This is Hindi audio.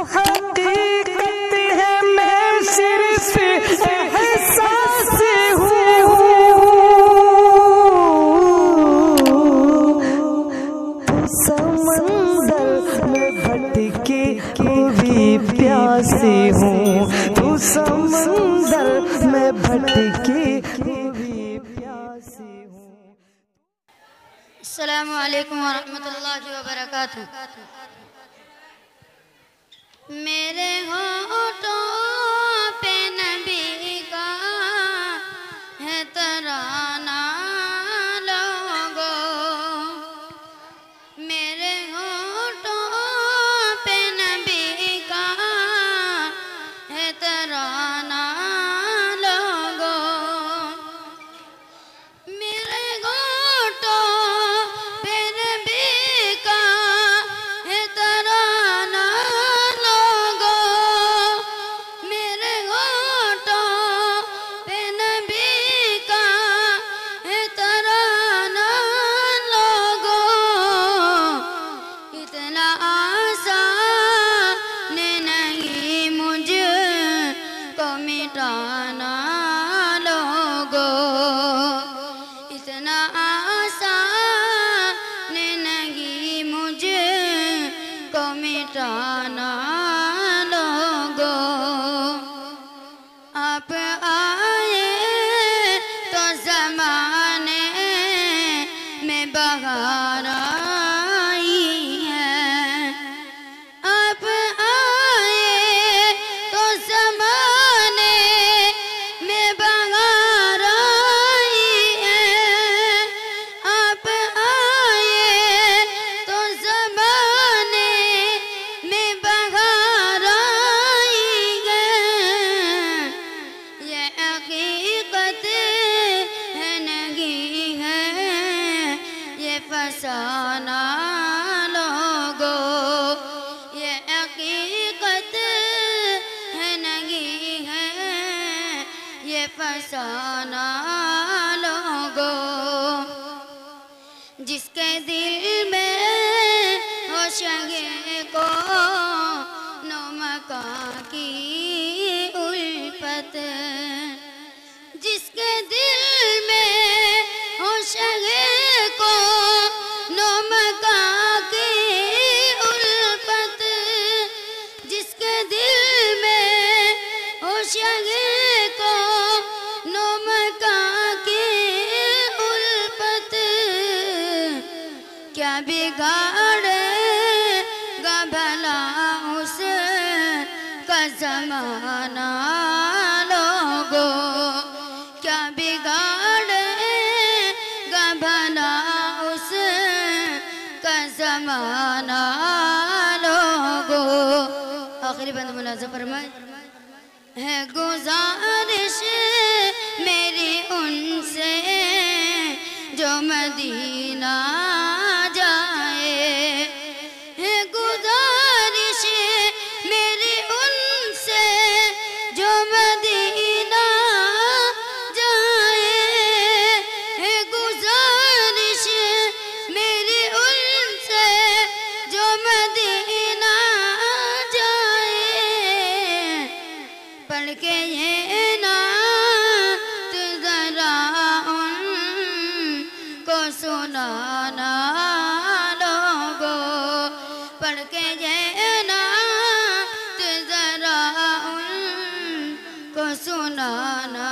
हकीकत है मैं सिर्फ एहसास हूँ। समंदर में भटकी हुई प्यासी हूँ, तू समंदर में भटकी हुई प्यासी हूँ। अस्सलामु अलैकुम वरहमतुल्लाहि वबरकातुहू। मेरे होठों पे नबी का है तराना लोगो, मेरे होठों पे नबी का है तराना लोगो, मेरे होठों पे नबी का है तराना लोगो, मेरे होठों पे नबी का है तराना लोगो। इतना आसान नहीं मुझको मिटाना लोगो, इतना आसान नहीं मुझको मिटाना लोगो। आप आए तो ज़माने में बहार आई है, आप आए तो ज़माने में बहार आई है, आप आए तो ज़माने में बहार आई है। ये हकीकत है नहीं है ये फसाना लोगो, ये हकीकत है नहीं है ये फसाना लोगो। जिसके दिल में हो शगे को नमका की उल्फत, जिसके दिल में हो शगे को नमका की उल्फत, जिसके दिल में हो शगे को नमका की उल्फत, क्या बिगाड़ेगा भला उस का ज़माना लोगो, क्या बिगाड़ेगा भला उस का ज़माना लोगो। आखिरी बंद मुलाज़ा फरमाए, है गुज़ारिश मेरी उनसे जो मदीना जाए, है गुज़ारिश मेरी उनसे जो मदीना जाए, है गुज़ारिश मेरी उनसे जो मदीना जाए। पढ़ के ये नात ज़रा उनको सुनाना लोगो, पढ़ के ये नात ज़रा उनको सुनाना।